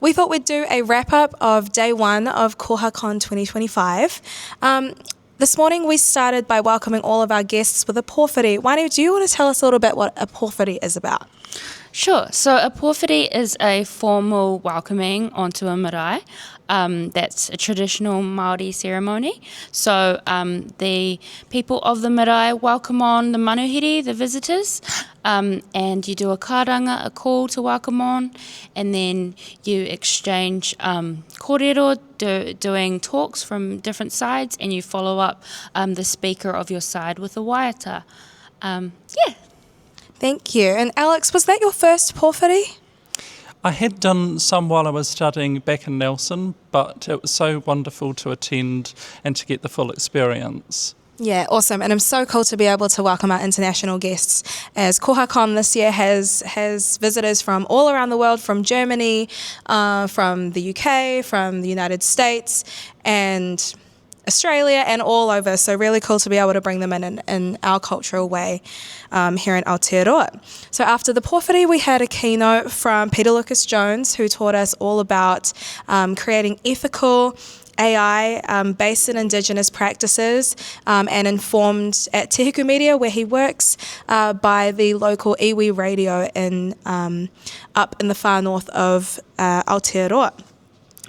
We thought we'd do a wrap-up of day one of KohaCon 2025. This morning we started by welcoming all of our guests with a pōwhiri. Wainui, do you want to tell us a little bit what a pōwhiri is about? Sure. So a pōwhiri is a formal welcoming onto a marae. That's a traditional Māori ceremony. So the people of the marae welcome on the manuhiri, the visitors, and you do a karanga, a call to welcome on, and then you exchange kōrero, doing talks from different sides, and you follow up the speaker of your side with a waiata. Thank you. And Alex, was that your first pōwhiri? I had done some while I was studying back in Nelson, but it was so wonderful to attend and to get the full experience. Yeah, awesome. And I'm so cool to be able to welcome our international guests, as KohaCon this year has visitors from all around the world, from Germany, from the UK, from the United States, and Australia, and all over. So really cool to be able to bring them in our cultural way here in Aotearoa. So after the pōwhiri, we had a keynote from Peter Lucas Jones, who taught us all about creating ethical AI based in Indigenous practices and informed at Te Huku Media, where he works, by the local iwi radio up in the far north of Aotearoa.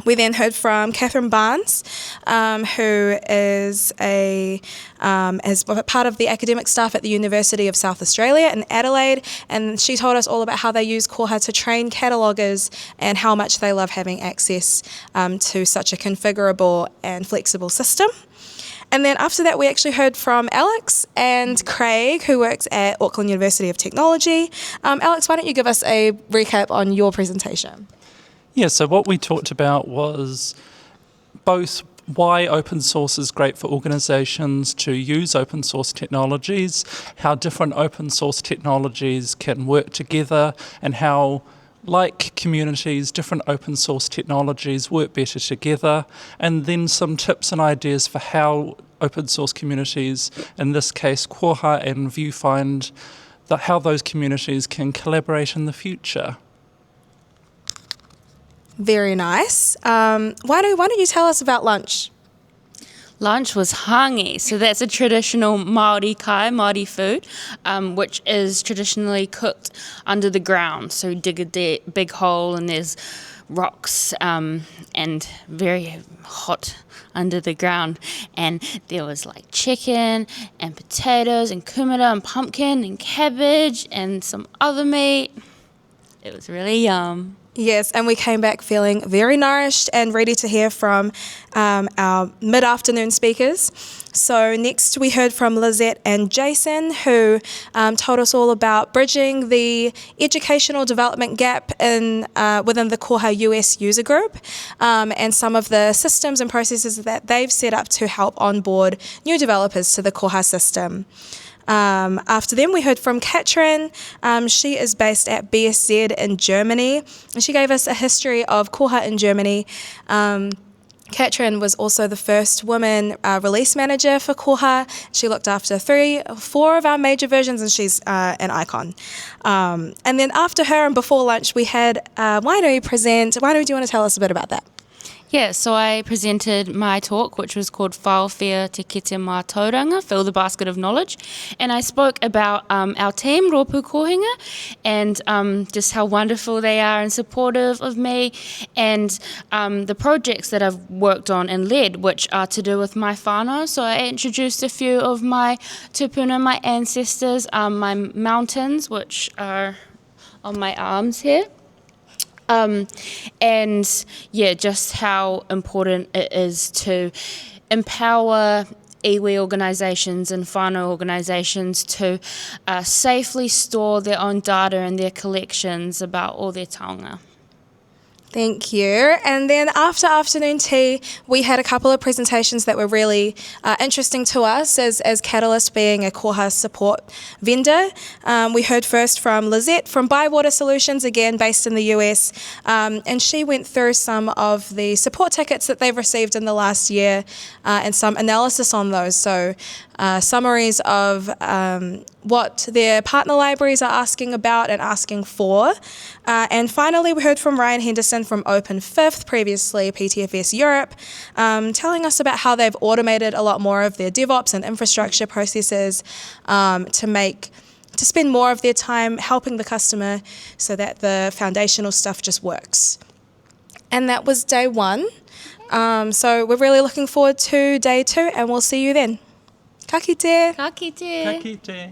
We then heard from Catherine Barnes, who is as part of the academic staff at the University of South Australia in Adelaide, and she told us all about how they use Koha to train cataloguers and how much they love having access to such a configurable and flexible system. And then after that, we actually heard from Alex and Craig, who works at Auckland University of Technology. Alex, why don't you give us a recap on your presentation? Yeah, so what we talked about was both why open source is great for organisations to use open source technologies, how different open source technologies can work together, and how, like communities, different open source technologies work better together, and then some tips and ideas for how open source communities, in this case Koha and Viewfind, how those communities can collaborate in the future. Very nice. Why don't you tell us about lunch? Lunch was hangi, so that's a traditional Māori kai, Māori food, which is traditionally cooked under the ground. So dig a big hole and there's rocks and very hot under the ground. And there was like chicken and potatoes and kumara and pumpkin and cabbage and some other meat. It was really yum. Yes, and we came back feeling very nourished and ready to hear from our mid-afternoon speakers. So next we heard from Lizette and Jason, who told us all about bridging the educational development gap within the Koha US user group, and some of the systems and processes that they've set up to help onboard new developers to the Koha system. After them, we heard from Katrin. She is based at BSZ in Germany, and she gave us a history of Koha in Germany. Katrin was also the first woman release manager for Koha. She looked after 3 or 4 of our major versions, and she's an icon. And then after her and before lunch, we had Wainui present. Wainui, do you want to tell us a bit about that? Yeah, so I presented my talk, which was called Whawhia Te Kete Mā Tauranga, Fill the Basket of Knowledge. And I spoke about our team, Rōpū kohinga, and just how wonderful they are and supportive of me, and the projects that I've worked on and led, which are to do with my whānau. So I introduced a few of my tupuna, my ancestors, my mountains, which are on my arms here. And yeah, just how important it is to empower iwi organisations and whānau organisations to safely store their own data and their collections about all their taonga. Thank you. And then after afternoon tea, we had a couple of presentations that were really interesting to us as Catalyst being a Koha support vendor. We heard first from Lizette from Bywater Solutions, again based in the US, and she went through some of the support tickets that they've received in the last year and some analysis on those. So summaries of what their partner libraries are asking about and asking for, And finally, we heard from Ryan Henderson from Open Fifth, previously PTFS Europe, telling us about how they've automated a lot more of their DevOps and infrastructure processes to spend more of their time helping the customer so that the foundational stuff just works. And that was day 1. So we're really looking forward to day 2, and we'll see you then. Ka kite! Ka kite. Ka kite.